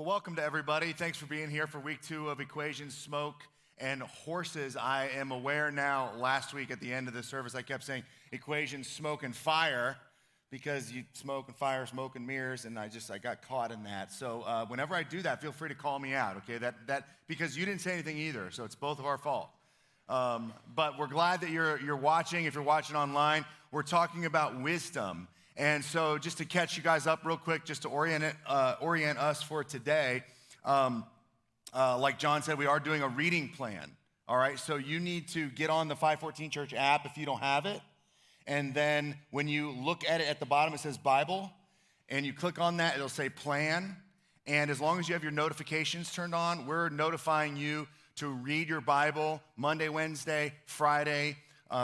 welcome to everybody. Thanks for being here for week 2 of Equations, Smoke, and Horses. I am aware now, last week at the end of the service, I kept saying Equations, Smoke, and Fire, because you smoke and fire, smoke and mirrors, and I got caught in that. So whenever I do that, feel free to call me out, okay? That because you didn't say anything either, so it's both of our fault. But we're glad that you're watching. If you're watching online, we're talking about wisdom. And so just to catch you guys up real quick, just to orient us for today, like John said, we are doing a reading plan, all right? So you need to get on the 514 Church app if you don't have it. And then when you look at it at the bottom, it says Bible, and you click on that, it'll say plan. And as long as you have your notifications turned on, we're notifying you to read your Bible Monday, Wednesday, Friday.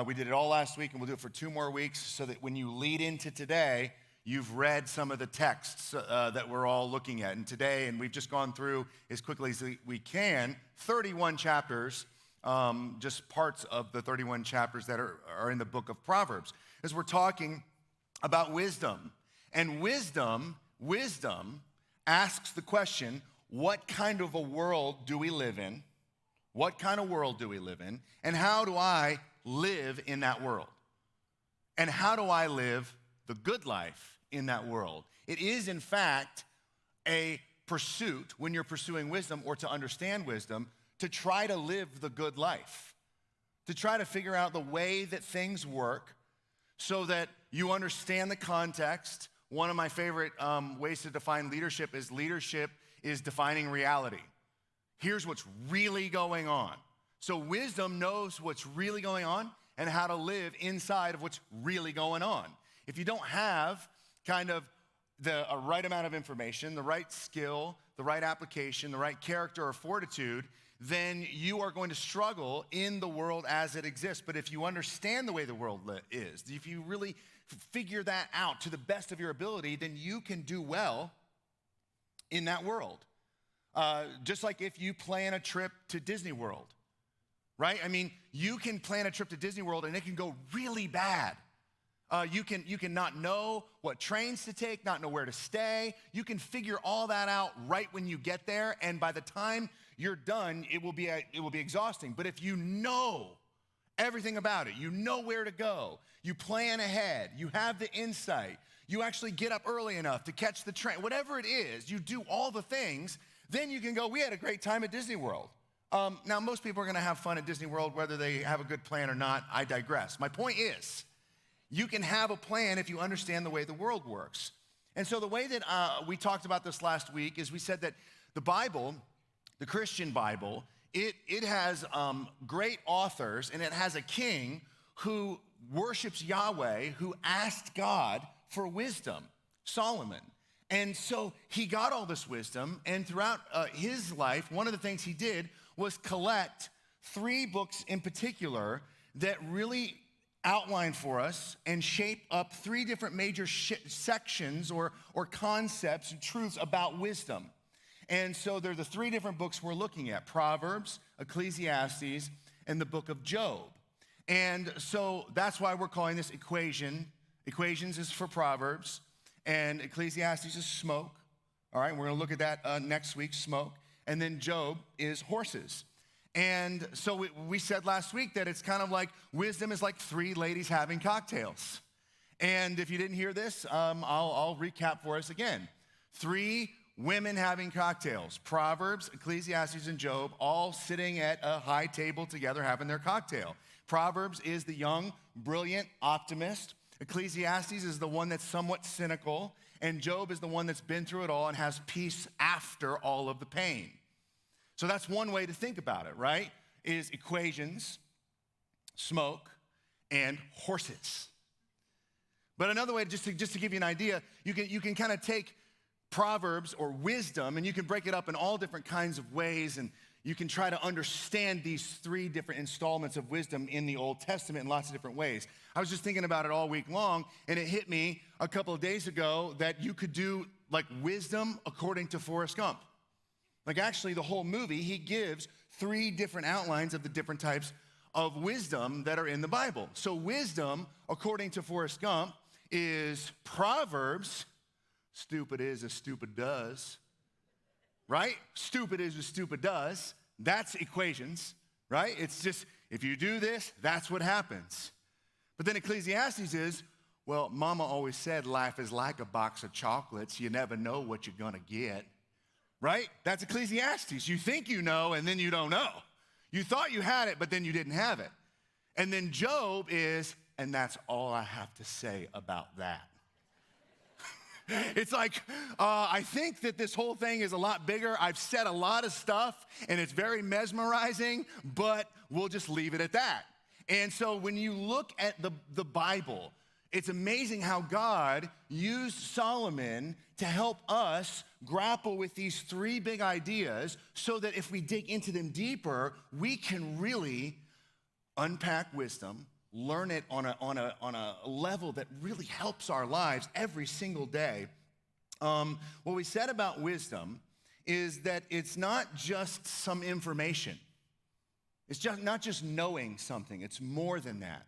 We did it all last week, and we'll do it for 2 more weeks so that when you lead into today, you've read some of the texts that we're all looking at. And today, and we've just gone through as quickly as we can, 31 chapters, just parts of the 31 chapters that are in the book of Proverbs, as we're talking about wisdom. And wisdom asks the question, what kind of a world do we live in? What kind of world do we live in? And how do I live in that world? And how do I live the good life in that world? It is, in fact, a pursuit when you're pursuing wisdom or to understand wisdom, to try to live the good life, to try to figure out the way that things work so that you understand the context. One of my favorite ways to define leadership is defining reality. Here's what's really going on. So wisdom knows what's really going on and how to live inside of what's really going on. If you don't have kind of a right amount of information, the right skill, the right application, the right character or fortitude, then you are going to struggle in the world as it exists. But if you understand the way the world is, if you really figure that out to the best of your ability, then you can do well in that world. Just like if you plan a trip to Disney World, right? I mean, you can plan a trip to Disney World and it can go really bad. You can not know what trains to take, not know where to stay. You can figure all that out right when you get there, and by the time you're done, it will be exhausting. But if you know everything about it, you know where to go, you plan ahead, you have the insight, you actually get up early enough to catch the train, whatever it is, you do all the things, then you can go, we had a great time at Disney World. Now, most people are going to have fun at Disney World, whether they have a good plan or not. I digress. My point is, you can have a plan if you understand the way the world works. And so the way that we talked about this last week is we said that the Bible, the Christian Bible, it has great authors, and it has a king who worships Yahweh, who asked God for wisdom, Solomon. And so he got all this wisdom, and throughout his life, one of the things he did was collect 3 books in particular that really outline for us and shape up 3 different major sections or concepts and truths about wisdom. And so they're the 3 different books we're looking at: Proverbs, Ecclesiastes, and the book of Job. And so that's why we're calling this Equation. Equations is for Proverbs, and Ecclesiastes is smoke. All right, we're going to look at that next week, smoke. And then Job is horses. And so we said last week that it's kind of like wisdom is like 3 ladies having cocktails. And if you didn't hear this, I'll recap for us again. 3 women having cocktails: Proverbs, Ecclesiastes, and Job, all sitting at a high table together having their cocktail. Proverbs is the young, brilliant optimist. Ecclesiastes is the one that's somewhat cynical. And Job is the one that's been through it all and has peace after all of the pain. So that's one way to think about it, right? Is equations, smoke, and horses. But another way, just to give you an idea, you can kind of take Proverbs or wisdom, and you can break it up in all different kinds of ways, and you can try to understand these 3 different installments of wisdom in the Old Testament in lots of different ways. I was just thinking about it all week long, and it hit me a couple of days ago that you could do like wisdom according to Forrest Gump. Like actually the whole movie, he gives 3 different outlines of the different types of wisdom that are in the Bible. So wisdom, according to Forrest Gump, is Proverbs, stupid is as stupid does, right? Stupid is what stupid does. That's equations, right? It's just, if you do this, that's what happens. But then Ecclesiastes is, well, Mama always said life is like a box of chocolates. You never know what you're going to get, right? That's Ecclesiastes. You think you know, and then you don't know. You thought you had it, but then you didn't have it. And then Job is, and that's all I have to say about that. It's like, I think that this whole thing is a lot bigger. I've said a lot of stuff, and it's very mesmerizing, but we'll just leave it at that. And so when you look at the Bible, it's amazing how God used Solomon to help us grapple with these three big ideas so that if we dig into them deeper, we can really unpack wisdom, learn it on a level that really helps our lives every single day. What we said about wisdom is that it's not just some information. It's just not just knowing something. It's more than that.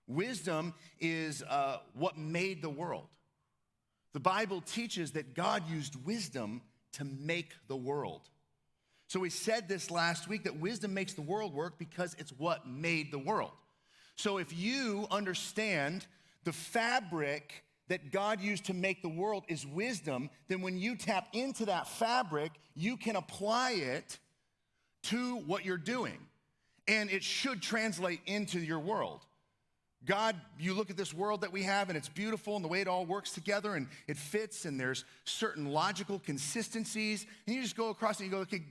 Wisdom is what made the world. The Bible teaches that God used wisdom to make the world. So we said this last week, that wisdom makes the world work because it's what made the world. So if you understand the fabric that God used to make the world is wisdom, then when you tap into that fabric, you can apply it to what you're doing. And it should translate into your world. God, you look at this world that we have, and it's beautiful, and the way it all works together, and it fits, and there's certain logical consistencies, and you just go across it and you go, okay,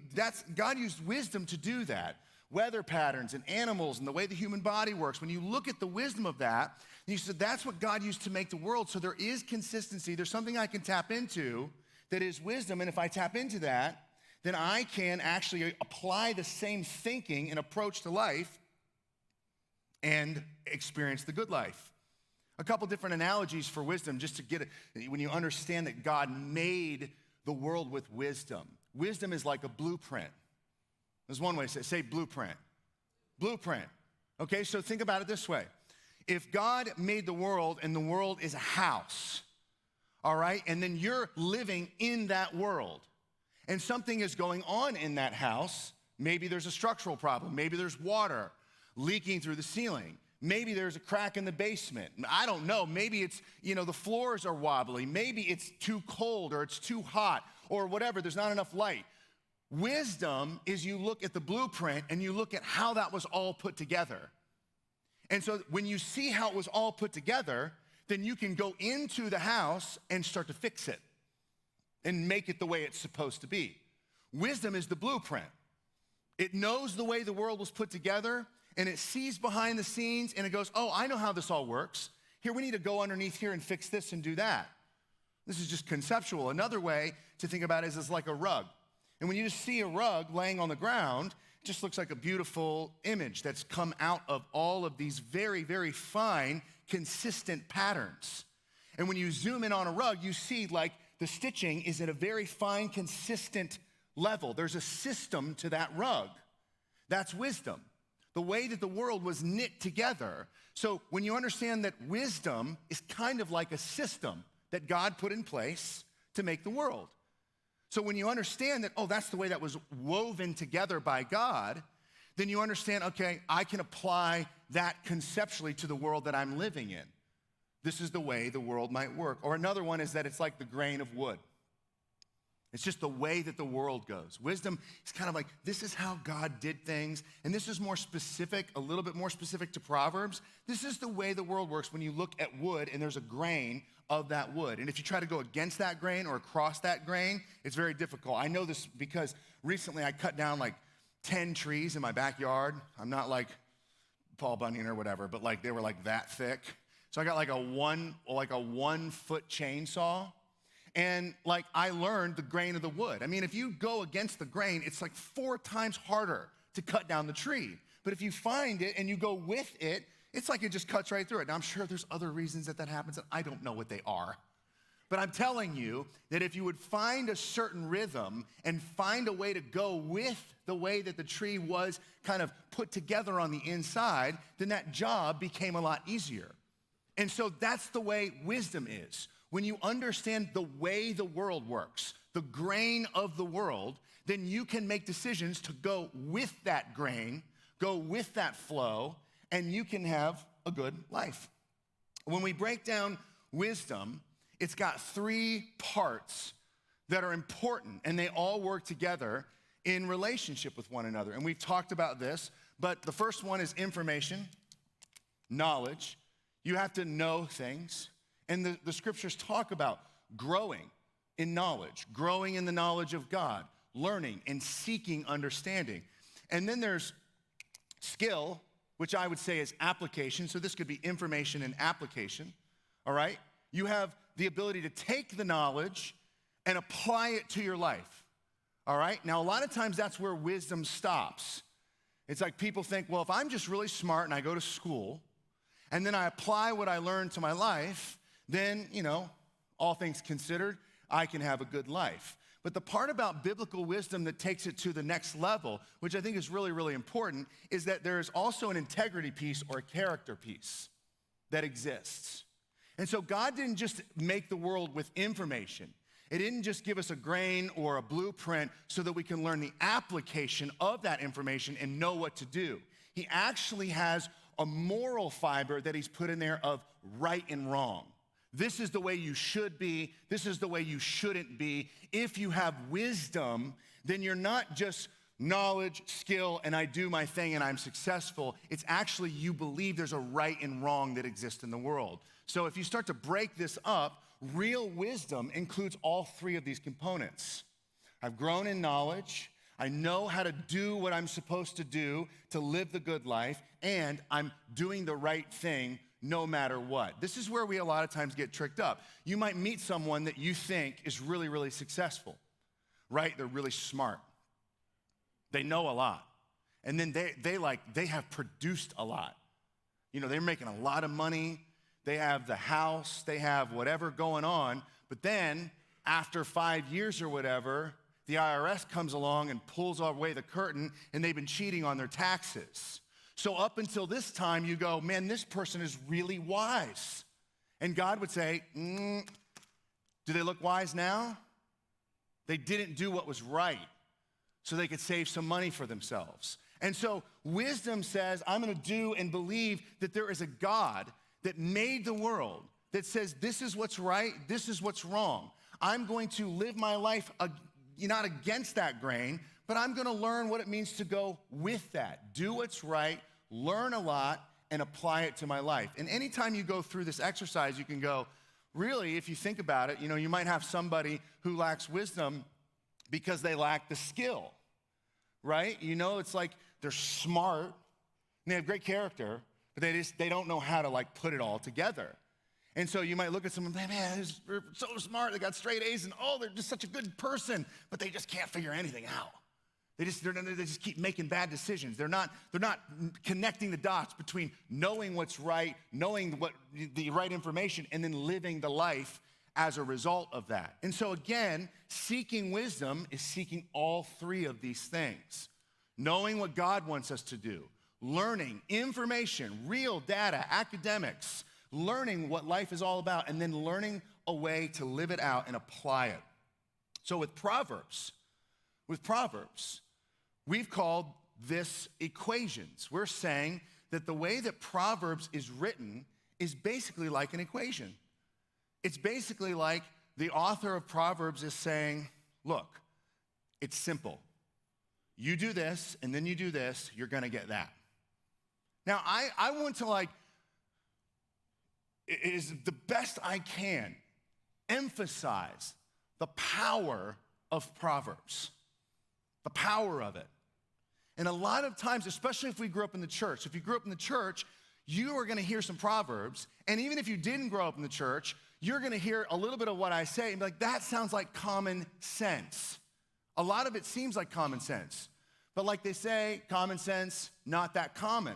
God used wisdom to do that. Weather patterns and animals and the way the human body works. When you look at the wisdom of that, you said that's what God used to make the world. So there is consistency. There's something I can tap into that is wisdom, and if I tap into that, then I can actually apply the same thinking and approach to life and experience the good life. A couple different analogies for wisdom just to get it, when you understand that God made the world with wisdom. Wisdom is like a blueprint. There's one way to say blueprint. Blueprint. Okay, so think about it this way. If God made the world and the world is a house, all right, and then you're living in that world, and something is going on in that house, maybe there's a structural problem, maybe there's water leaking through the ceiling, maybe there's a crack in the basement, I don't know, maybe it's, the floors are wobbly, maybe it's too cold or it's too hot or whatever, there's not enough light. Wisdom is you look at the blueprint and you look at how that was all put together. And so when you see how it was all put together, then you can go into the house and start to fix it and make it the way it's supposed to be. Wisdom is the blueprint. It knows the way the world was put together, and it sees behind the scenes, and it goes, oh, I know how this all works. Here, we need to go underneath here and fix this and do that. This is just conceptual. Another way to think about it is like a rug. And when you just see a rug laying on the ground, it just looks like a beautiful image that's come out of all of these very, very fine, consistent patterns. And when you zoom in on a rug, you see like the stitching is at a very fine, consistent level. There's a system to that rug. That's wisdom. The way that the world was knit together. So when you understand that wisdom is kind of like a system that God put in place to make the world. So when you understand that, oh, that's the way that was woven together by God, then you understand, okay, I can apply that conceptually to the world that I'm living in. This is the way the world might work. Or another one is that it's like the grain of wood. It's just the way that the world goes. Wisdom is kind of like, this is how God did things, and this is more specific, a little bit more specific to Proverbs. This is the way the world works when you look at wood and there's a grain of that wood. And if you try to go against that grain or across that grain, it's very difficult. I know this because recently I cut down like 10 trees in my backyard. I'm not like Paul Bunyan or whatever, but like they were like that thick. So I got like a 1 foot chainsaw. And like I learned the grain of the wood. I mean, if you go against the grain, it's like 4 times harder to cut down the tree. But if you find it and you go with it, it's like it just cuts right through it. Now, I'm sure there's other reasons that happens, and I don't know what they are. But I'm telling you that if you would find a certain rhythm and find a way to go with the way that the tree was kind of put together on the inside, then that job became a lot easier. And so that's the way wisdom is. When you understand the way the world works, the grain of the world, then you can make decisions to go with that grain, go with that flow, and you can have a good life. When we break down wisdom, it's got three parts that are important, and they all work together in relationship with one another. And we've talked about this, but the first one is information, knowledge. You have to know things. And the scriptures talk about growing in knowledge, growing in the knowledge of God, learning and seeking understanding. And then there's skill, which I would say is application. So this could be information and application, all right? You have the ability to take the knowledge and apply it to your life, all right? Now, a lot of times that's where wisdom stops. It's like people think, well, if I'm just really smart and I go to school and then I apply what I learned to my life, then, all things considered, I can have a good life. But the part about biblical wisdom that takes it to the next level, which I think is really, really important, is that there is also an integrity piece or a character piece that exists. And so God didn't just make the world with information. It didn't just give us a grain or a blueprint so that we can learn the application of that information and know what to do. He actually has a moral fiber that he's put in there of right and wrong. This is the way you should be. This is the way you shouldn't be. If you have wisdom, then you're not just knowledge, skill, and I do my thing and I'm successful. It's actually you believe there's a right and wrong that exists in the world. So if you start to break this up, real wisdom includes all three of these components. I've grown in knowledge. I know how to do what I'm supposed to do to live the good life, and I'm doing the right thing no matter what. This is where we a lot of times get tricked up. You might meet someone that you think is really, really successful, right? They're really smart. They know a lot. And then they have produced a lot. They're making a lot of money. They have the house. They have whatever going on. But then after 5 years or whatever, the IRS comes along and pulls away the curtain, and they've been cheating on their taxes. So up until this time, you go, man, this person is really wise. And God would say, do they look wise now? They didn't do what was right so they could save some money for themselves. And so wisdom says, I'm going to do and believe that there is a God that made the world, that says this is what's right, this is what's wrong. I'm going to live my life not against that grain, but I'm going to learn what it means to go with that. Do what's right, learn a lot, and apply it to my life. And anytime you go through this exercise, you can go, really, if you think about it, you might have somebody who lacks wisdom because they lack the skill, right? It's like they're smart, and they have great character, but they don't know how to put it all together. And so you might look at someone, man, they're so smart, they got straight A's, and they're just such a good person, but they just can't figure anything out. They just keep making bad decisions. They're not connecting the dots between knowing what's right, knowing what the right information, and then living the life as a result of that. And so again, seeking wisdom is seeking all three of these things. Knowing what God wants us to do, learning information, real data, academics, learning what life is all about, and then learning a way to live it out and apply it. So with Proverbs, we've called this equations. We're saying that the way that Proverbs is written is basically like an equation. It's basically like the author of Proverbs is saying, look, it's simple. You do this, and then you do this, you're gonna get that. Now, I want to is the best I can emphasize the power of Proverbs, the power of it. And a lot of times, especially if we grew up in the church, if you grew up in the church, you are going to hear some Proverbs. And even if you didn't grow up in the church, you're going to hear a little bit of what I say and be like, that sounds like common sense. A lot of it seems like common sense. But like they say, common sense, not that common.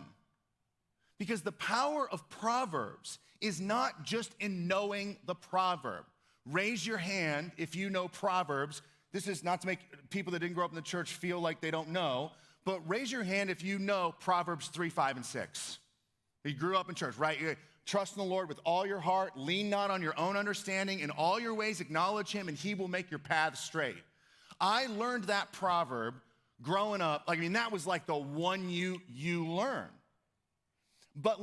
Because the power of Proverbs is not just in knowing the proverb. Raise your hand if you know Proverbs. This is not to make people that didn't grow up in the church feel like they don't know, but raise your hand if you know Proverbs 3, 5, and 6. You grew up in church, right? trust in the Lord with all your heart, lean not on your own understanding, in all your ways acknowledge him, and he will make your path straight. I learned that proverb growing up. That was like the one you learn. But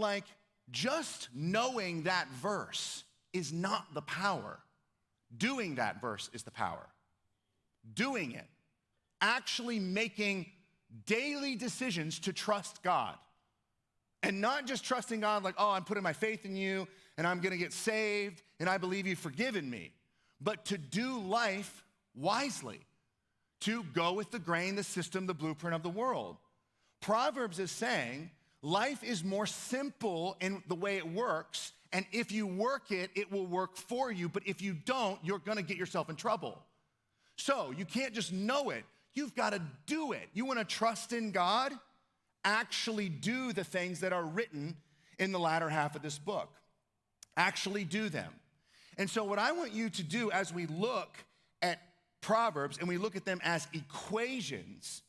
just knowing that verse is not the power. Doing that verse is the power. Doing it. Actually making daily decisions to trust God. And not just trusting God I'm putting my faith in you and I'm gonna get saved and I believe you've forgiven me. But to do life wisely. To go with the grain, the system, the blueprint of the world. Proverbs is saying life is more simple in the way it works, and if you work it, it will work for you, but if you don't, you're gonna get yourself in trouble. So you can't just know it, you've gotta do it. You wanna trust in God? Actually do the things that are written in the latter half of this book. Actually do them. And so what I want you to do as we look at Proverbs and we look at them as equations,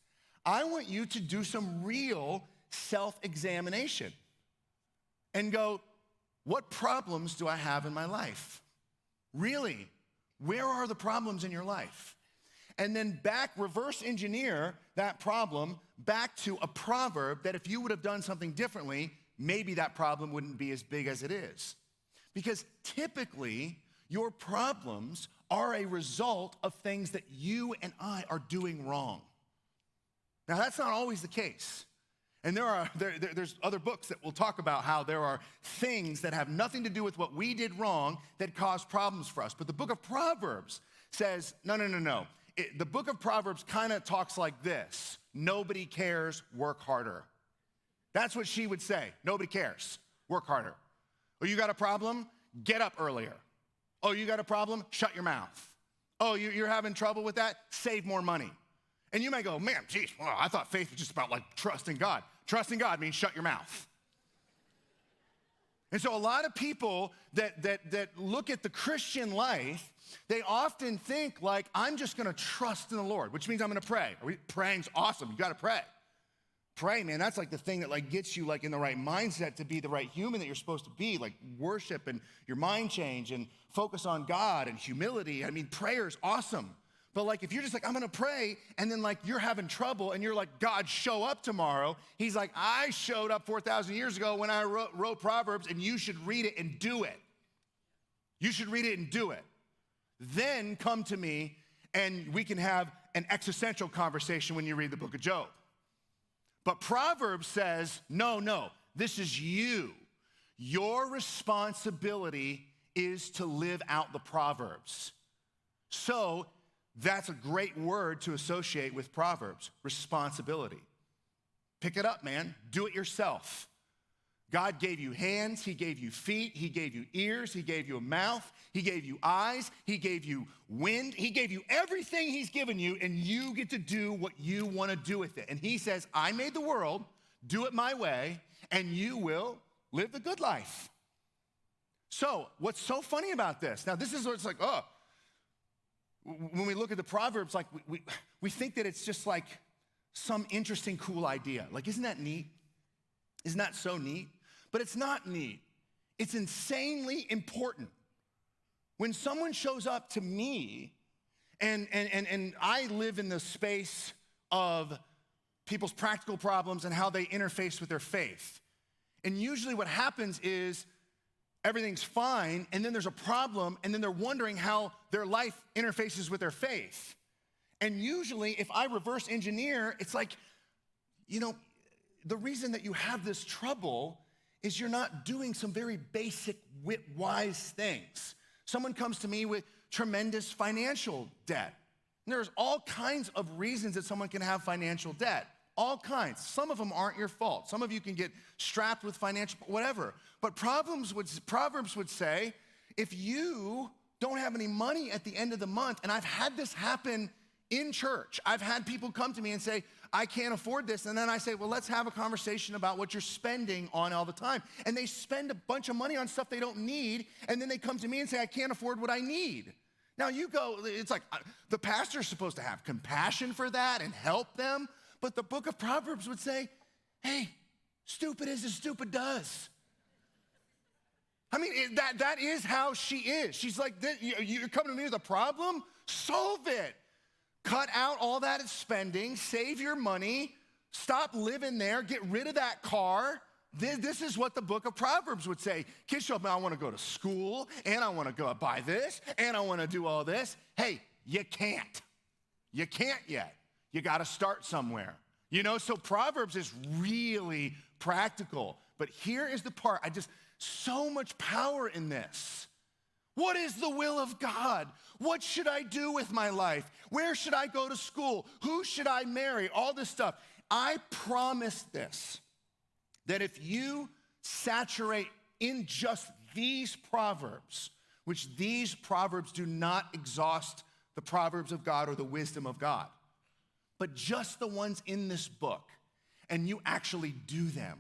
I want you to do some real self-examination and go, what problems do I have in my life? Really, where are the problems in your life? And then reverse engineer that problem back to a proverb that if you would have done something differently, maybe that problem wouldn't be as big as it is. Because typically, your problems are a result of things that you and I are doing wrong. Now, that's not always the case. And there's other books that will talk about how there are things that have nothing to do with what we did wrong that cause problems for us. But the book of Proverbs says, no. The book of Proverbs kind of talks like this. Nobody cares, work harder. That's what she would say. Nobody cares, work harder. Oh, you got a problem? Get up earlier. Oh, you got a problem? Shut your mouth. Oh, you're having trouble with that? Save more money. And you may go, man, geez, well, I thought faith was just about trusting God. Trusting God means shut your mouth. And so a lot of people that look at the Christian life, they often think I'm just gonna trust in the Lord, which means I'm gonna pray. Praying's awesome, you gotta pray. Pray, man, that's the thing that gets you in the right mindset to be the right human that you're supposed to be, worship and your mind change and focus on God and humility. Prayer's awesome. But if you're just I'm gonna pray, and then you're having trouble and you're God, show up tomorrow. He's I showed up 4,000 years ago when I wrote Proverbs, and you should read it and do it. You should read it and do it. Then come to me and we can have an existential conversation when you read the book of Job. But Proverbs says, no, this is you. Your responsibility is to live out the Proverbs. So that's a great word to associate with Proverbs, responsibility. Pick it up, man. Do it yourself. God gave you hands, he gave you feet, he gave you ears, he gave you a mouth, he gave you eyes, he gave you wind, he gave you everything he's given you, and you get to do what you want to do with it. And he says, I made the world, do it my way, and you will live the good life. So what's so funny about this? Now this is what it's when we look at the Proverbs, we think that it's just some interesting, cool idea. Isn't that neat? Isn't that so neat? But it's not neat. It's insanely important. When someone shows up to me, and I live in the space of people's practical problems and how they interface with their faith. And usually what happens is everything's fine, and then there's a problem, and then they're wondering how their life interfaces with their faith. And usually, if I reverse engineer, it's the reason that you have this trouble is you're not doing some very basic, wise things. Someone comes to me with tremendous financial debt. And there's all kinds of reasons that someone can have financial debt. All kinds. Some of them aren't your fault. Some of you can get strapped with financial, whatever. But Proverbs would say, if you don't have any money at the end of the month, and I've had this happen in church. I've had people come to me and say, I can't afford this. And then I say, well, let's have a conversation about what you're spending on all the time. And they spend a bunch of money on stuff they don't need. And then they come to me and say, I can't afford what I need. Now you go, it's the pastor's supposed to have compassion for that and help them. But the book of Proverbs would say, hey, stupid is as stupid does. I mean, that is how she is. She's like, you're coming to me with a problem? Solve it. Cut out all that spending, save your money, stop living there, get rid of that car. This is what the book of Proverbs would say. Kids show up, I want to go to school, and I want to go buy this, and I want to do all this. Hey, you can't. You can't yet. You got to start somewhere. So Proverbs is really practical. But here is the part, so much power in this. What is the will of God? What should I do with my life? Where should I go to school? Who should I marry? All this stuff. I promise this, that if you saturate in just these Proverbs, which these Proverbs do not exhaust the Proverbs of God or the wisdom of God, but just the ones in this book, and you actually do them,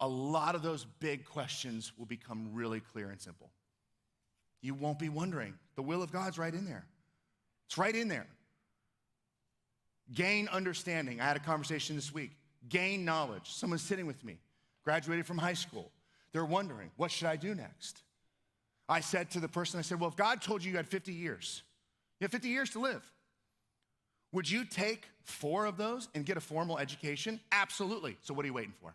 a lot of those big questions will become really clear and simple. You won't be wondering. The will of God's right in there. It's right in there. Gain understanding. I had a conversation this week. Gain knowledge. Someone's sitting with me, graduated from high school. They're wondering, what should I do next? I said to the person, well, if God told you had 50 years, you have 50 years to live. Would you take 4 of those and get a formal education? Absolutely. So what are you waiting for?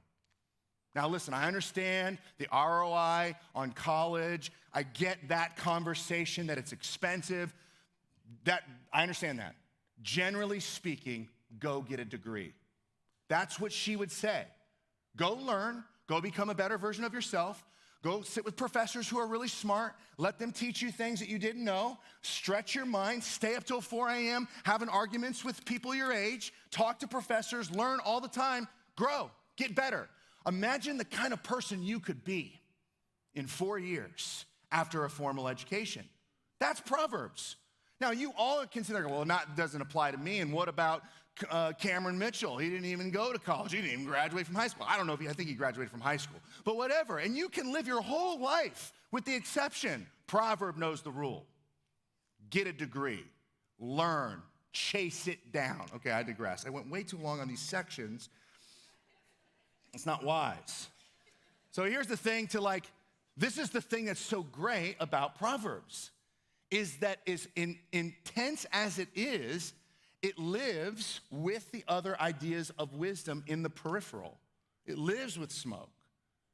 Now listen, I understand the ROI on college. I get that conversation that it's expensive. I understand that. Generally speaking, go get a degree. That's what she would say. Go learn, go become a better version of yourself. Go sit with professors who are really smart. Let them teach you things that you didn't know. Stretch your mind. Stay up till 4 a.m. having arguments with people your age. Talk to professors. Learn all the time. Grow. Get better. Imagine the kind of person you could be in 4 years after a formal education. That's Proverbs. Now, you all consider, well, that doesn't apply to me. And what about Cameron Mitchell? He didn't even go to college. He didn't even graduate from high school. I don't know I think he graduated from high school. But whatever. And you can live your whole life with the exception. Proverb knows the rule. Get a degree. Learn. Chase it down. Okay, I digress. I went way too long on these sections. It's not wise. So here's the thing this is the thing that's so great about Proverbs, is that as intense as it is, it lives with the other ideas of wisdom in the peripheral. It lives with smoke.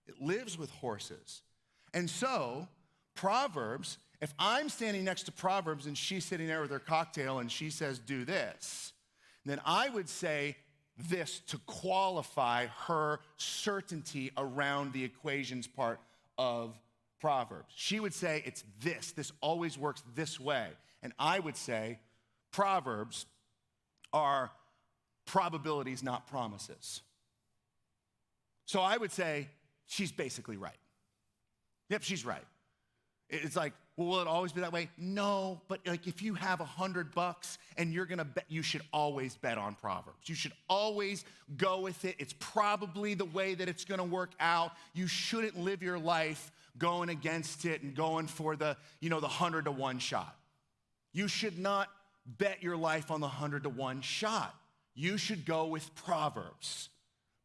It lives with horses. And so, Proverbs, if I'm standing next to Proverbs and she's sitting there with her cocktail and she says, do this, then I would say this to qualify her certainty around the equations part of Proverbs. She would say, it's this. This always works this way. And I would say, Proverbs are probabilities, not promises. So I would say, she's basically right. Yep, she's right. It's like, well, will it always be that way? No, but if you have $100 and you're gonna bet, you should always bet on Proverbs. You should always go with it. It's probably the way that it's gonna work out. You shouldn't live your life going against it and going for the 100 to 1 shot. You should not bet your life on the 100 to 1 shot. You should go with Proverbs.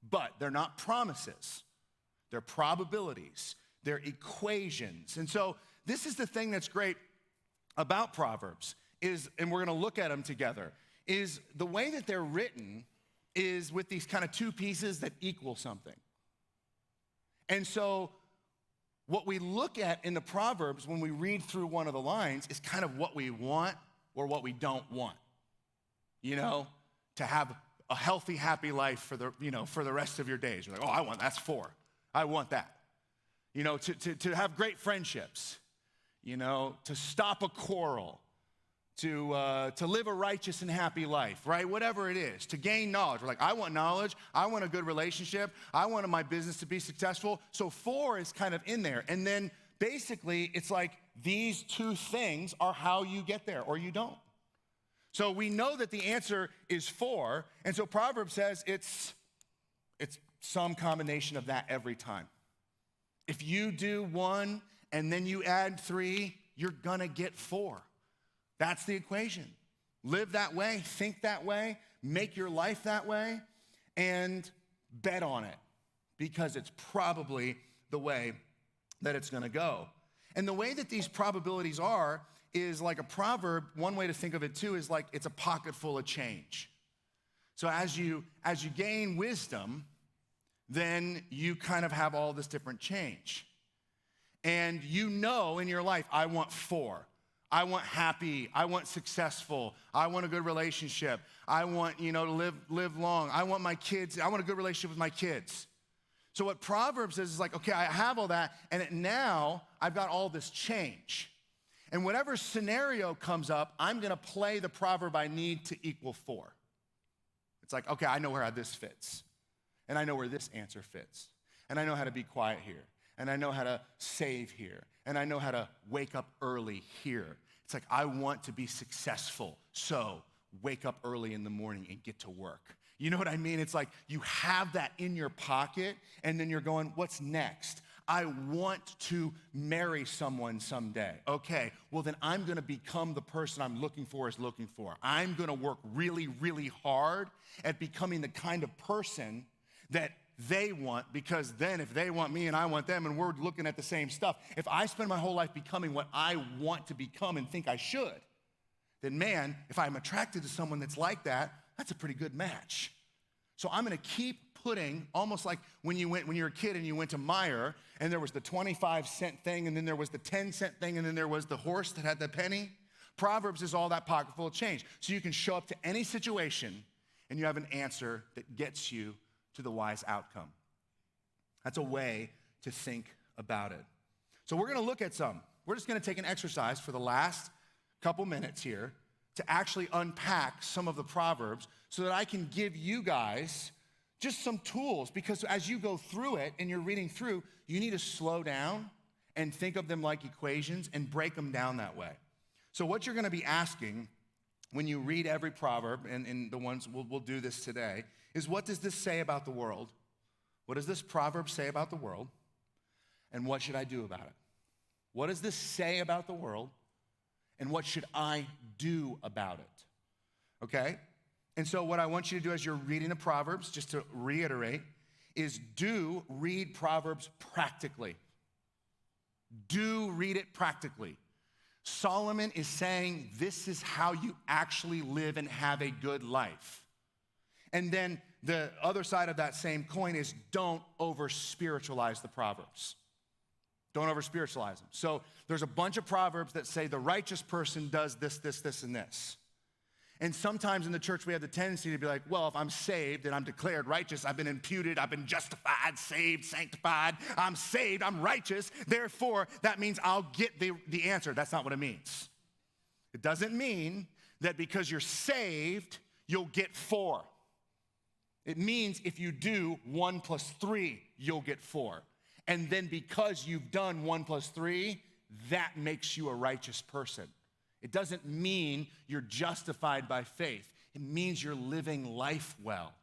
But they're not promises. They're probabilities. They're equations. And so this is the thing that's great about Proverbs and we're going to look at them together, is the way that they're written is with these kind of 2 pieces that equal something. And so what we look at in the Proverbs when we read through one of the lines is kind of what we want or what we don't want. To have a healthy, happy life for the rest of your days. You're like, that's 4. I want that. To have great friendships, to stop a quarrel, to live a righteous and happy life, right? Whatever it is, to gain knowledge. We're like, I want knowledge. I want a good relationship. I want my business to be successful. So 4 is kind of in there. And then basically it's like these 2 things are how you get there or you don't. So we know that the answer is 4. And so Proverbs says it's some combination of that every time. If you do 1 and then you add 3, you're gonna get 4. That's the equation. Live that way, think that way, make your life that way, and bet on it because it's probably the way that it's going to go. And the way that these probabilities are is like a proverb. One way to think of it too is like it's a pocket full of change. So as you gain wisdom, then you kind of have all this different change. And you know in your life, I want 4. I want happy, I want successful, I want a good relationship, I want, to live long, I want my kids, I want a good relationship with my kids. So what Proverbs is like, okay, I have all that, and now I've got all this change. And whatever scenario comes up, I'm gonna play the proverb I need to equal 4. It's like, okay, I know where this fits, and I know where this answer fits, and I know how to be quiet here, and I know how to save here, and I know how to wake up early here. It's like, I want to be successful, so wake up early in the morning and get to work. You know what I mean? It's like you have that in your pocket, and then you're going, what's next? I want to marry someone someday. Okay, well then I'm gonna become the person I'm looking for is looking for. I'm gonna work really, really hard at becoming the kind of person that they want, because then if they want me and I want them and we're looking at the same stuff, if I spend my whole life becoming what I want to become and think I should, then man, if I'm attracted to someone that's like that, that's a pretty good match. So I'm gonna keep putting, almost like when you were a kid and you went to Meijer and there was the 25-cent thing and then there was the 10-cent thing and then there was the horse that had the penny. Proverbs is all that pocket full of change. So you can show up to any situation and you have an answer that gets you to the wise outcome. That's a way to think about it. So we're gonna look at some. We're just gonna take an exercise for the last couple minutes here to actually unpack some of the Proverbs so that I can give you guys just some tools, because as you go through it and you're reading through, you need to slow down and think of them like equations and break them down that way. So what you're gonna be asking when you read every proverb, and the ones we'll do this today, is what does this say about the world? What does this proverb say about the world? And what should I do about it? What does this say about the world? And what should I do about it? Okay? And so what I want you to do as you're reading the Proverbs, just to reiterate, is do read Proverbs practically. Do read it practically. Solomon is saying this is how you actually live and have a good life. And then the other side of that same coin is don't over-spiritualize the Proverbs. Don't over-spiritualize them. So there's a bunch of Proverbs that say the righteous person does this, this, this, and this. And sometimes in the church we have the tendency to be like, well, if I'm saved and I'm declared righteous, I've been imputed, I've been justified, saved, sanctified, I'm saved, I'm righteous, therefore that means I'll get the answer. That's not what it means. It doesn't mean that because you're saved, you'll get 4. It means if you do 1 + 3, you'll get 4. And then because you've done 1 + 3, that makes you a righteous person. It doesn't mean you're justified by faith. It means you're living life well.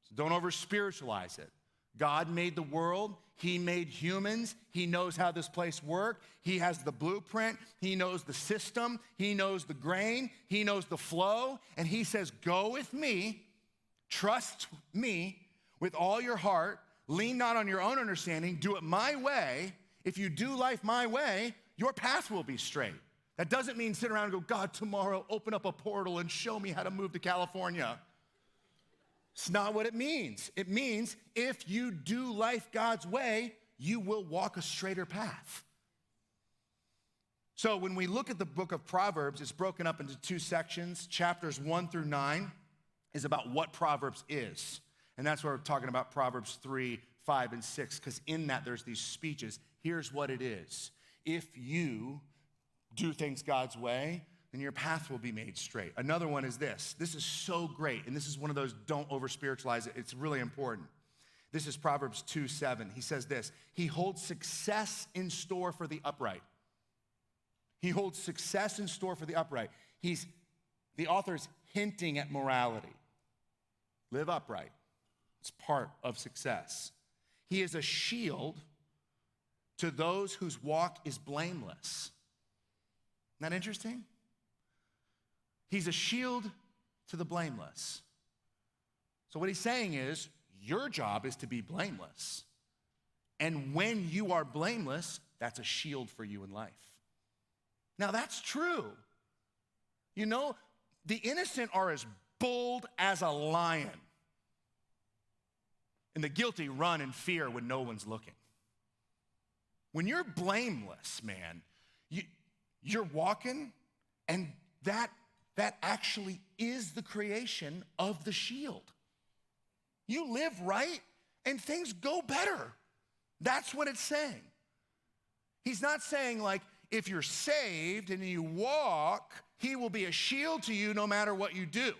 So don't over-spiritualize it. God made the world. He made humans. He knows how this place works. He has the blueprint. He knows the system. He knows the grain. He knows the flow. And he says, go with me. Trust me with all your heart. Lean not on your own understanding. Do it my way. If you do life my way, your path will be straight. That doesn't mean sit around and go, God, tomorrow open up a portal and show me how to move to California. It's not what it means. It means if you do life God's way, you will walk a straighter path. So when we look at the book of Proverbs, it's broken up into 2 sections. Chapters 1 through 9 is about what Proverbs is. And that's where we're talking about Proverbs 3, 5, and 6, because in that there's these speeches. Here's what it is. If you do things God's way, then your path will be made straight. Another one is this. This is so great, and this is one of those don't over-spiritualize it. It's really important. This is Proverbs 2:7. He says this, he holds success in store for the upright. He holds success in store for the upright. The author's hinting at morality. Live upright. It's part of success. He is a shield to those whose walk is blameless. Isn't that interesting? He's a shield to the blameless. So what he's saying is, your job is to be blameless. And when you are blameless, that's a shield for you in life. Now, that's true. You know, the innocent are as bold as a lion, and the guilty run in fear when no one's looking. When you're blameless, man, you're walking, and that actually is the creation of the shield. You live right, and things go better. That's what it's saying. He's not saying, like, if you're saved and you walk, he will be a shield to you no matter what you do.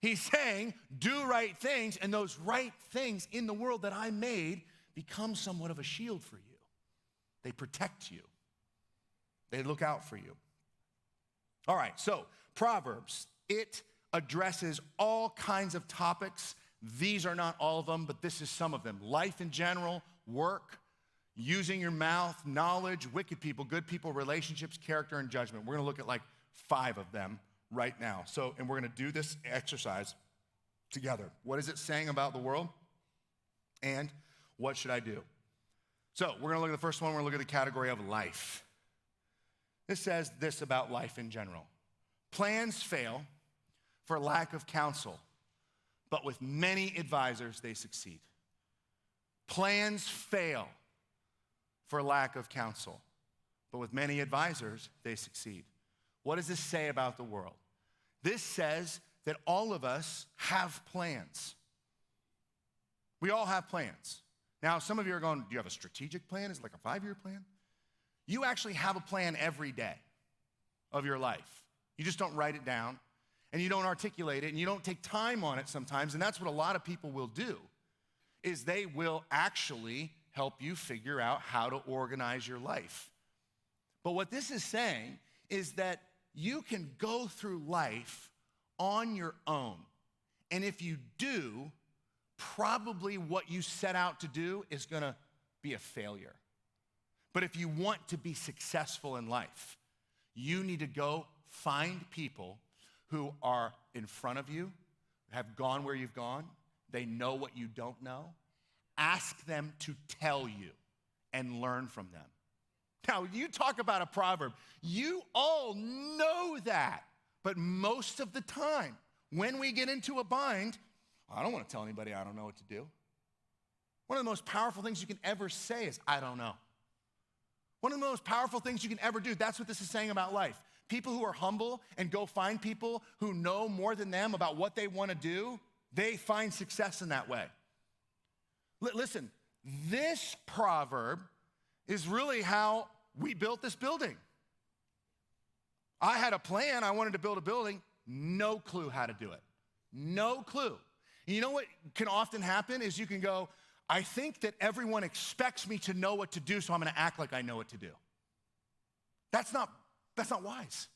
He's saying, do right things, and those right things in the world that I made become somewhat of a shield for you. They protect you. They look out for you. All right, so Proverbs, it addresses all kinds of topics. These are not all of them, but this is some of them. Life in general, work, using your mouth, knowledge, wicked people, good people, relationships, character, and judgment. We're gonna look at like 5 of them right now. And we're gonna do this exercise together. What is it saying about the world? And what should I do? So we're gonna look at the first one. We're gonna look at the category of life. This says this about life in general. Plans fail for lack of counsel, but with many advisors, they succeed. Plans fail for lack of counsel, but with many advisors, they succeed. What does this say about the world? This says that all of us have plans. We all have plans. Now, some of you are going, do you have a strategic plan? Is it like a 5-year plan? You actually have a plan every day of your life. You just don't write it down, and you don't articulate it, and you don't take time on it sometimes, and that's what a lot of people will do, is they will actually help you figure out how to organize your life. But what this is saying is that you can go through life on your own, and if you do, probably what you set out to do is gonna be a failure. But if you want to be successful in life, you need to go find people who are in front of you, have gone where you've gone, they know what you don't know. Ask them to tell you and learn from them. Now, you talk about a proverb. You all know that. But most of the time, when we get into a bind, I don't want to tell anybody I don't know what to do. One of the most powerful things you can ever say is, I don't know. One of the most powerful things you can ever do, that's what this is saying about life. People who are humble and go find people who know more than them about what they want to do, they find success in that way. Listen, this proverb is really how we built this building. I had a plan. I wanted to build a building. No clue how to do it. No clue. And you know what can often happen is you can go, I think that everyone expects me to know what to do, so I'm gonna act like I know what to do. That's not wise.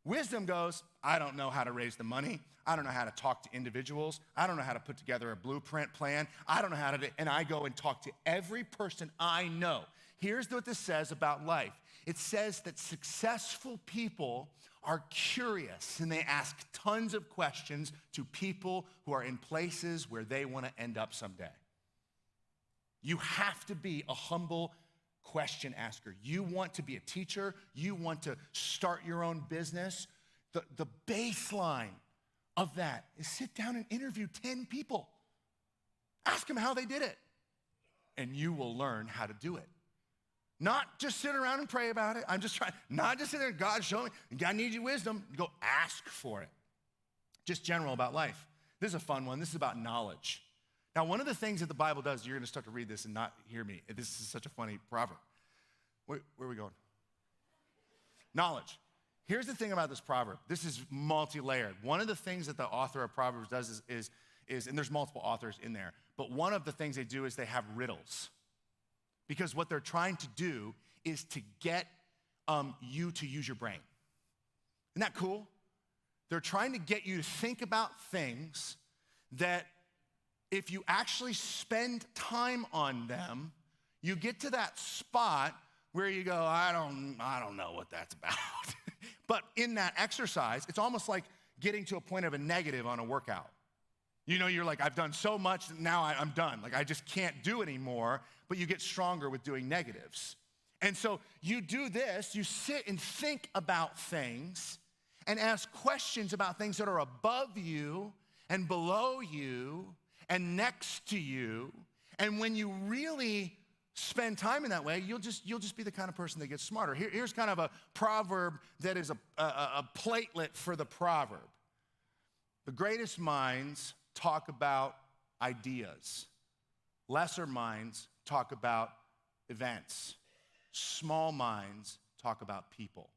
Wisdom goes, I don't know how to raise the money. I don't know how to talk to individuals. I don't know how to put together a blueprint plan. I don't know how to do, and I go and talk to every person I know. Here's what this says about life. It says that successful people are curious and they ask tons of questions to people who are in places where they want to end up someday. You have to be a humble question asker. You want to be a teacher. You want to start your own business. The baseline of that is sit down and interview 10 people. Ask them how they did it. And you will learn how to do it. Not just sit around and pray about it. Not just sit there, God, show me. God needs your wisdom. Go ask for it. Just general about life. This is a fun one. This is about knowledge. Now, one of the things that the Bible does, you're going to start to read this and not hear me. This is such a funny proverb. Where are we going? Knowledge. Here's the thing about this proverb. This is multi-layered. One of the things that the author of Proverbs does is, and there's multiple authors in there, but one of the things they do is they have riddles. Because what they're trying to do is to get you to use your brain. Isn't that cool? They're trying to get you to think about things that if you actually spend time on them, you get to that spot where you go, I don't know what that's about. But in that exercise, it's almost like getting to a point of a negative on a workout. You know, you're like, I've done so much, now I'm done. Like, I just can't do anymore, but you get stronger with doing negatives. And so you do this, you sit and think about things and ask questions about things that are above you and below you and next to you. And when you really spend time in that way, you'll just be the kind of person that gets smarter. Here's kind of a proverb that is a platelet for the proverb. The greatest minds talk about ideas. Lesser minds talk about events. Small minds talk about people.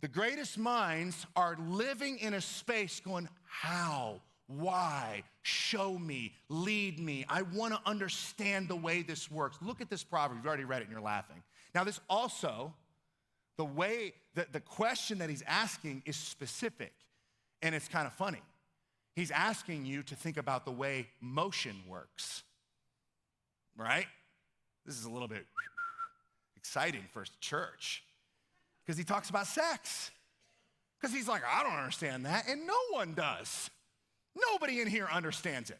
The greatest minds are living in a space going, how? Why? Show me, lead me. I want to understand the way this works. Look at this proverb. You've already read it and you're laughing. Now this also, the way that the question that he's asking is specific, and it's kind of funny. He's asking you to think about the way motion works, right? This is a little bit exciting for church because he talks about sex. Because he's like, I don't understand that, and no one does. Nobody in here understands it.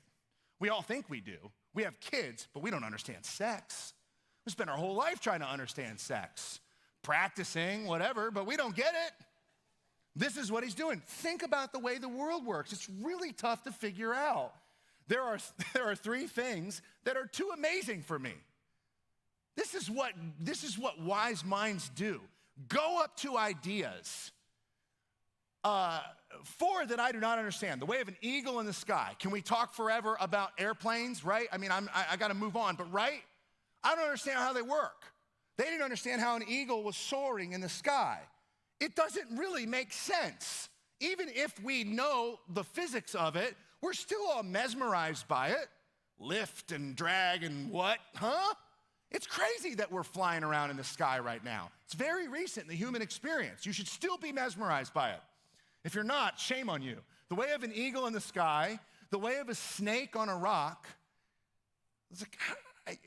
We all think we do. We have kids, but we don't understand sex. We spend our whole life trying to understand sex, practicing, whatever, but we don't get it. This is what he's doing. Think about the way the world works. It's really tough to figure out. There are three things that are too amazing for me. This is what wise minds do. Go up to ideas. Four that I do not understand. The way of an eagle in the sky. Can we talk forever about airplanes, right? I mean, I got to move on, but right? I don't understand how they work. They didn't understand how an eagle was soaring in the sky. It doesn't really make sense. Even if we know the physics of it, we're still all mesmerized by it. Lift and drag and what, huh? It's crazy that we're flying around in the sky right now. It's very recent in the human experience. You should still be mesmerized by it. If you're not, shame on you. The way of an eagle in the sky, the way of a snake on a rock. It's like,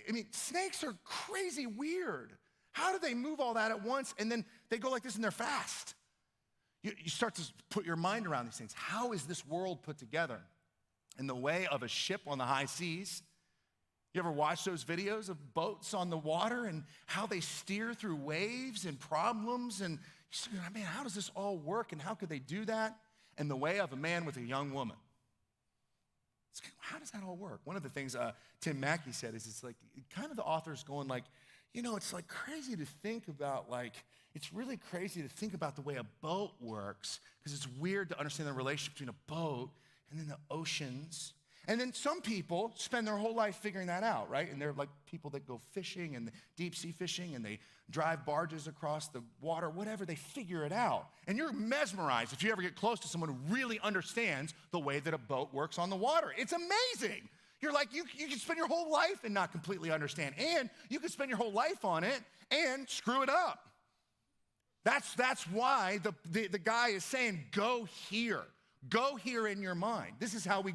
I mean, snakes are crazy weird. How do they move all that at once and then they go like this and they're fast? You start to put your mind around these things. How is this world put together? In the way of a ship on the high seas. You ever watch those videos of boats on the water and how they steer through waves and problems? And you say, man, how does this all work and how could they do that? In the way of a man with a young woman. How does that all work? One of the things Tim Mackey said is it's like, kind of the author's going like, you know, it's like crazy to think about it's really crazy to think about the way a boat works because it's weird to understand the relationship between a boat and then the oceans. And then some people spend their whole life figuring that out, right? And they're like people that go fishing and deep sea fishing and they drive barges across the water, whatever, they figure it out. And you're mesmerized if you ever get close to someone who really understands the way that a boat works on the water. It's amazing. You're like, you can spend your whole life and not completely understand. And you can spend your whole life on it and screw it up. That's why the guy is saying, go here. Go here in your mind. This is how we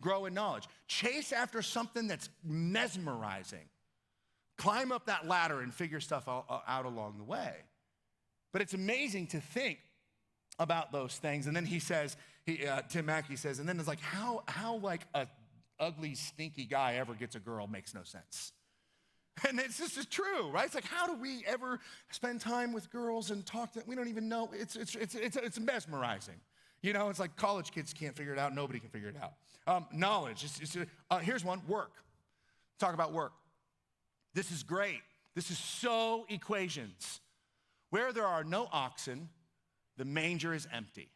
grow in knowledge. Chase after something that's mesmerizing. Climb up that ladder and figure stuff out along the way. But it's amazing to think about those things. And then he says, Tim Mackey says, and then it's like, how like a ugly, stinky guy ever gets a girl makes no sense. And it's just true, right? It's like, how do we ever spend time with girls and talk to them? We don't even know. It's mesmerizing. You know, it's like college kids can't figure it out. Nobody can figure it out. Knowledge. Here's one, work. Talk about work. This is great. This is so equations. Where there are no oxen, the manger is empty.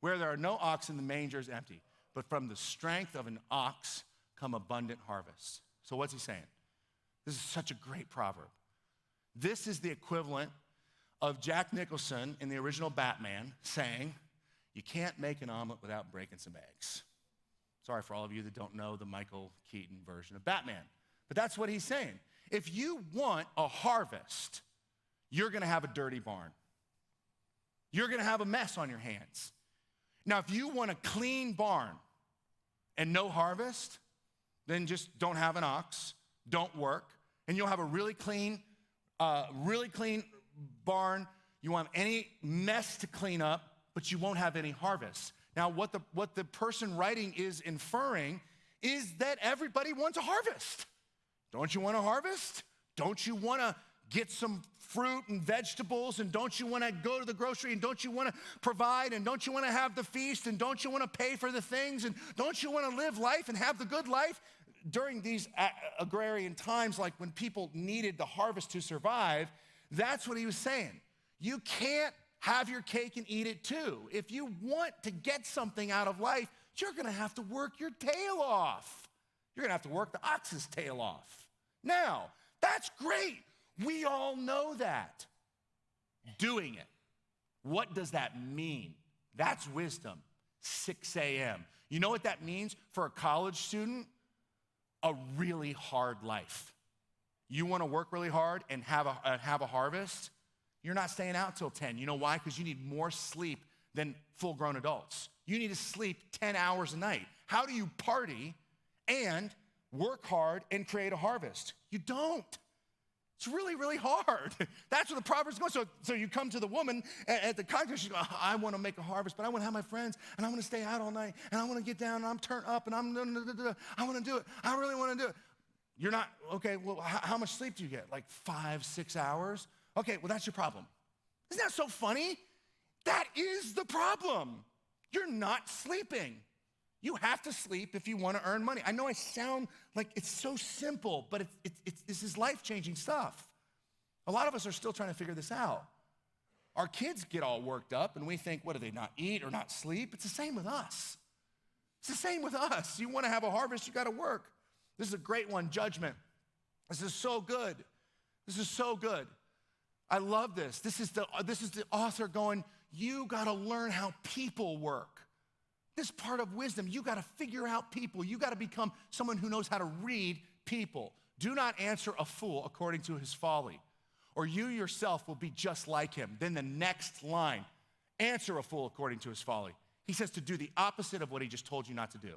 Where there are no oxen, the manger is empty. But from the strength of an ox come abundant harvests. So what's he saying? This is such a great proverb. This is the equivalent of Jack Nicholson in the original Batman saying, you can't make an omelet without breaking some eggs. Sorry for all of you that don't know the Michael Keaton version of Batman. But that's what he's saying. If you want a harvest, you're going to have a dirty barn. You're going to have a mess on your hands. Now, if you want a clean barn and no harvest, then just don't have an ox, don't work, and you'll have a really clean barn. You won't have any mess to clean up, but you won't have any harvest. Now, what the person writing is inferring is that everybody wants a harvest. Don't you want a harvest? Don't you want to get some fruit and vegetables? And don't you want to go to the grocery? And don't you want to provide? And don't you want to have the feast? And don't you want to pay for the things? And don't you want to live life and have the good life? During these agrarian times, like when people needed the harvest to survive, that's what he was saying. You can't have your cake and eat it too. If you want to get something out of life, you're going to have to work your tail off. You're going to have to work the ox's tail off. Now, that's great. We all know that. Doing it. What does that mean? That's wisdom. 6 a.m. You know what that means for a college student? A really hard life. You want to work really hard and have a harvest? You're not staying out till 10. You know why? Because you need more sleep than full-grown adults. You need to sleep 10 hours a night. How do you party and work hard and create a harvest? You don't. It's really, really hard. That's where the Proverbs go. So you come to the woman at the conference, she goes, I want to make a harvest, but I want to have my friends, and I want to stay out all night, and I want to get down, and I'm turned up, and I want to do it. I really want to do it. You're not, okay, well, how much sleep do you get? Like 5, 6 hours? Okay, well, that's your problem. Isn't that so funny? That is the problem. You're not sleeping. You have to sleep if you want to earn money. I know I sound like it's so simple, but this is life-changing stuff. A lot of us are still trying to figure this out. Our kids get all worked up, and we think, what, do they not eat or not sleep? It's the same with us. It's the same with us. You want to have a harvest, you got to work. This is a great one, judgment. This is so good. This is so good. I love this. This is the author going, you got to learn how people work. This part of wisdom, you got to figure out people. You got to become someone who knows how to read people. Do not answer a fool according to his folly, or you yourself will be just like him. Then the next line, answer a fool according to his folly. He says to do the opposite of what he just told you not to do.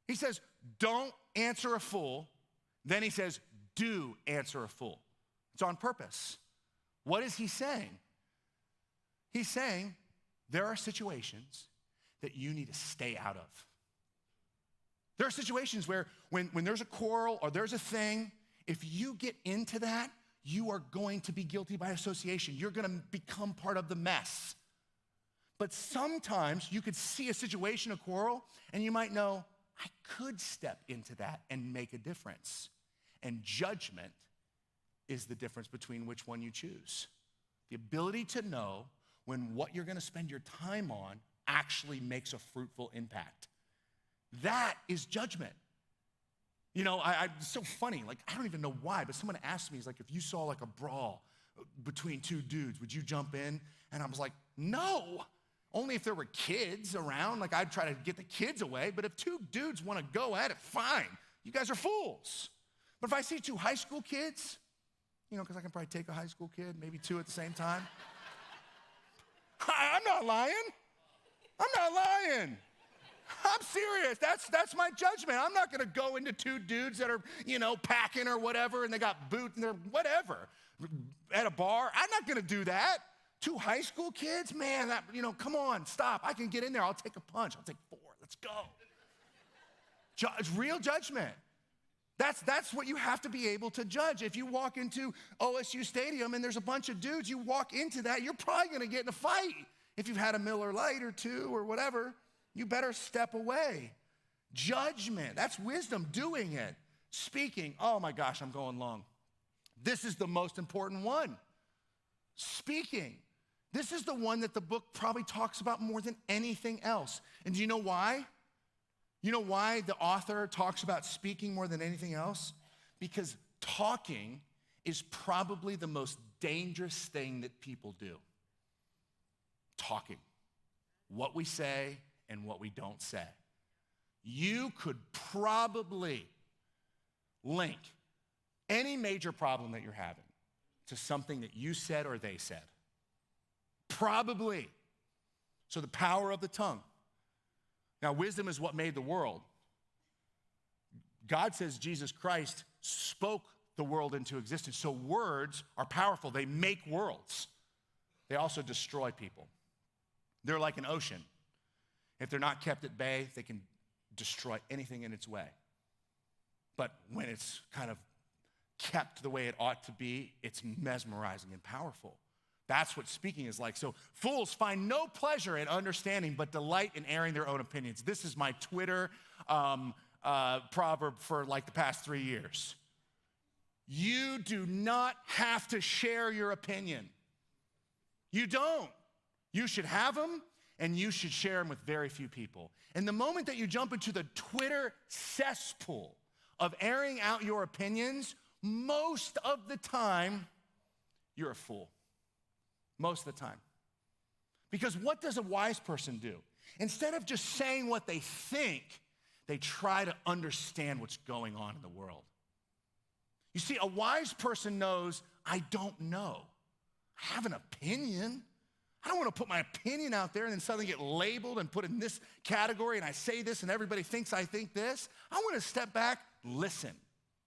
He says, don't answer a fool. Then he says, do answer a fool. It's on purpose. What is he saying? He's saying there are situations that you need to stay out of. There are situations where when there's a quarrel or there's a thing, if you get into that, you are going to be guilty by association. You're going to become part of the mess. But sometimes you could see a situation, a quarrel, and you might know, I could step into that and make a difference. And judgment is the difference between which one you choose. The ability to know when what you're going to spend your time on actually makes a fruitful impact. That is judgment. You know, it's so funny. Like, I don't even know why, but someone asked me, he's like, if you saw like a brawl between two dudes, would you jump in? And I was like, no. Only if there were kids around. Like, I'd try to get the kids away. But if two dudes want to go at it, fine. You guys are fools. But if I see two high school kids, you know, because I can probably take a high school kid, maybe two at the same time. I'm not lying. I'm not lying. I'm serious. That's my judgment. I'm not going to go into two dudes that are, you know, packing or whatever, and they got boots and they're whatever at a bar. I'm not going to do that. Two high school kids, man, that, you know, come on, stop. I can get in there. I'll take a punch. I'll take 4. Let's go. Real judgment. That's what you have to be able to judge. If you walk into OSU Stadium and there's a bunch of dudes, you walk into that, you're probably going to get in a fight. If you've had a Miller Lite or 2 or whatever, you better step away. Judgment, that's wisdom, doing it. Speaking, oh my gosh, I'm going long. This is the most important one. Speaking. This is the one that the book probably talks about more than anything else. And do you know why? You know why the author talks about speaking more than anything else? Because talking is probably the most dangerous thing that people do. Talking. What we say and what we don't say. You could probably link any major problem that you're having to something that you said or they said. Probably. So the power of the tongue. Now, wisdom is what made the world. God says Jesus Christ spoke the world into existence. So words are powerful. They make worlds. They also destroy people. They're like an ocean. If they're not kept at bay, they can destroy anything in its way. But when it's kind of kept the way it ought to be, it's mesmerizing and powerful. That's what speaking is like. So fools find no pleasure in understanding, but delight in airing their own opinions. This is my Twitter proverb for like the past 3 years. You do not have to share your opinion. You don't. You should have them, and you should share them with very few people. And the moment that you jump into the Twitter cesspool of airing out your opinions, most of the time, you're a fool. Most of the time. Because what does a wise person do? Instead of just saying what they think, they try to understand what's going on in the world. You see, a wise person knows, I don't know. I have an opinion. I don't want to put my opinion out there and then suddenly get labeled and put in this category and I say this and everybody thinks I think this. I want to step back, listen.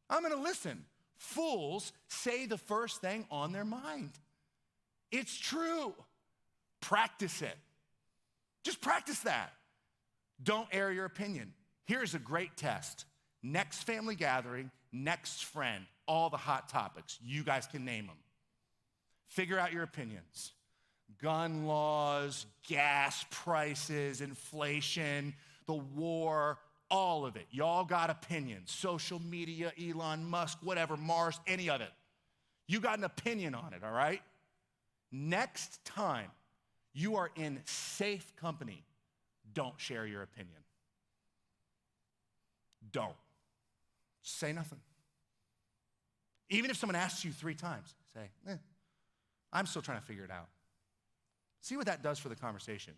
I'm going to listen. Fools say the first thing on their mind. It's true. Practice it. Just practice that. Don't air your opinion. Here's a great test. Next family gathering, next friend, all the hot topics. You guys can name them. Figure out your opinions. Gun laws, gas prices, inflation, the war, all of it. Y'all got opinions. Social media, Elon Musk, whatever, Mars, any of it. You got an opinion on it, all right? Next time you are in safe company, don't share your opinion. Don't. Say nothing. Even if someone asks you 3 times, say, I'm still trying to figure it out. See what that does for the conversation.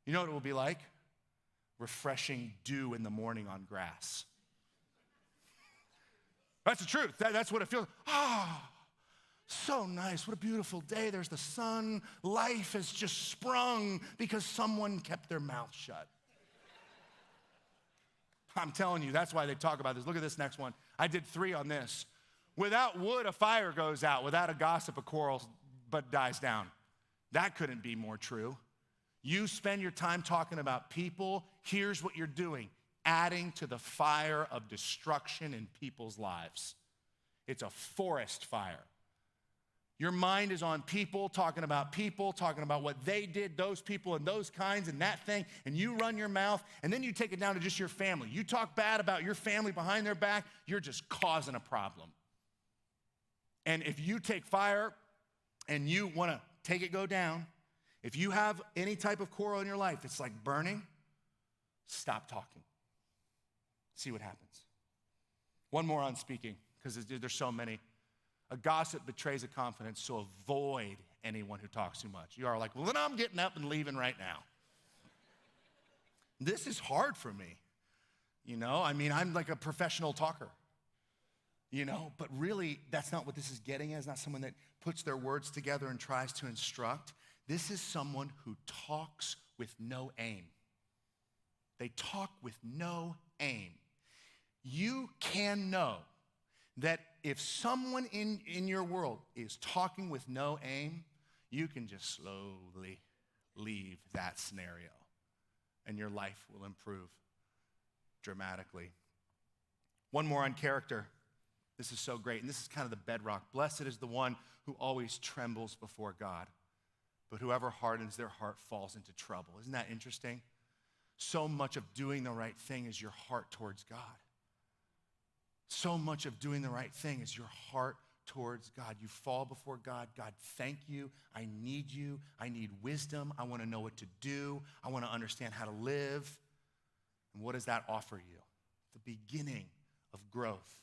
You know what it will be like? Refreshing dew in the morning on grass. That's the truth. That's what it feels. So nice. What a beautiful day. There's the sun. Life has just sprung because someone kept their mouth shut. I'm telling you, that's why they talk about this. Look at this next one. I did 3 on this. Without wood, a fire goes out. Without a gossip, a quarrel but dies down. That couldn't be more true. You spend your time talking about people. Here's what you're doing. Adding to the fire of destruction in people's lives. It's a forest fire. Your mind is on people, talking about what they did, those people and those kinds and that thing, and you run your mouth, and then you take it down to just your family. You talk bad about your family behind their back, you're just causing a problem. And if you take fire and you want to take it go down, if you have any type of quarrel in your life, it's like burning, stop talking. See what happens. One more on speaking, because there's so many. A gossip betrays a confidence, so avoid anyone who talks too much. You are like, well, then I'm getting up and leaving right now. This is hard for me. I'm like a professional talker. But really, that's not what this is getting at. It's not someone that puts their words together and tries to instruct. This is someone who talks with no aim. They talk with no aim. You can know that if someone in your world is talking with no aim, you can just slowly leave that scenario and your life will improve dramatically. One more on character. This is so great, and this is kind of the bedrock. Blessed is the one who always trembles before God, but whoever hardens their heart falls into trouble. Isn't that interesting? So much of doing the right thing is your heart towards God. So much of doing the right thing is your heart towards God. You fall before God. God, thank you. I need you. I need wisdom. I want to know what to do. I want to understand how to live. And what does that offer you? The beginning of growth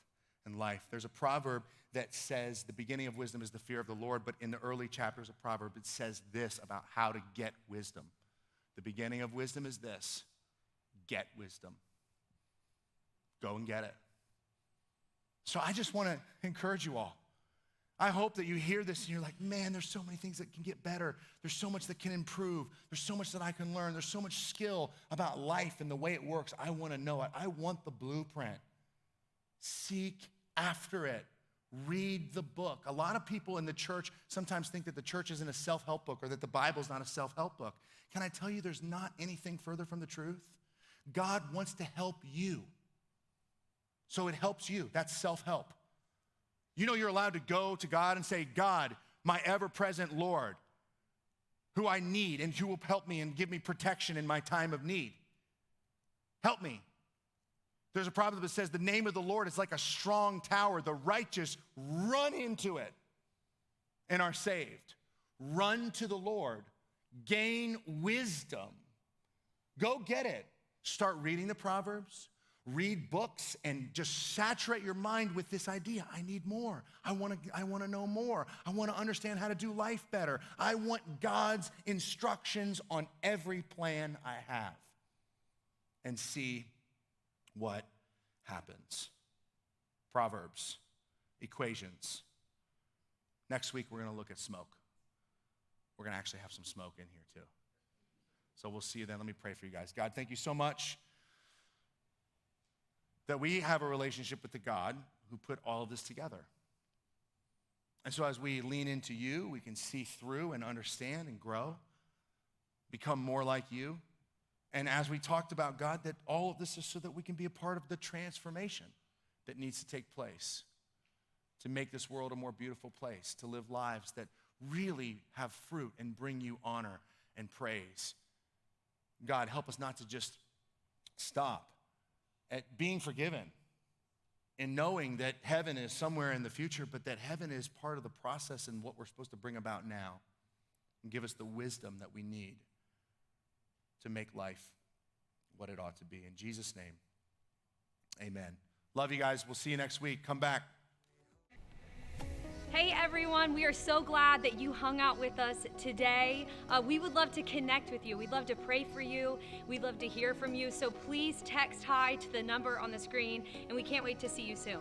in life. There's a proverb that says the beginning of wisdom is the fear of the Lord, but in the early chapters of Proverbs, it says this about how to get wisdom. The beginning of wisdom is this: get wisdom. Go and get it. So I just want to encourage you all. I hope that you hear this and you're like, man, there's so many things that can get better. There's so much that can improve. There's so much that I can learn. There's so much skill about life and the way it works. I want to know it. I want the blueprint. Seek after it. Read the book. A lot of people in the church sometimes think that the church isn't a self-help book or that the Bible's not a self-help book. Can I tell you there's not anything further from the truth? God wants to help you. So it helps you. That's self-help. You know you're allowed to go to God and say, God, my ever-present Lord, who I need and who will help me and give me protection in my time of need. Help me. There's a proverb that says the name of the Lord is like a strong tower. The righteous run into it and are saved. Run to the Lord. Gain wisdom. Go get it. Start reading the Proverbs. Read books and just saturate your mind with this idea. I need more. I want to know more. I want to understand how to do life better. I want God's instructions on every plan I have. And see what happens. Proverbs, equations. Next week, we're going to look at smoke. We're going to actually have some smoke in here too. So we'll see you then. Let me pray for you guys. God, thank you so much that we have a relationship with the God who put all of this together. And so as we lean into you, we can see through and understand and grow, become more like you. And as we talked about, God, that all of this is so that we can be a part of the transformation that needs to take place to make this world a more beautiful place, to live lives that really have fruit and bring you honor and praise. God, help us not to just stop at being forgiven and knowing that heaven is somewhere in the future, but that heaven is part of the process and what we're supposed to bring about now. And give us the wisdom that we need to make life what it ought to be. In Jesus' name, amen. Love you guys. We'll see you next week. Come back. Hey everyone, we are so glad that you hung out with us today. We would love to connect with you. We'd love to pray for you. We'd love to hear from you. So please text hi to the number on the screen, and we can't wait to see you soon.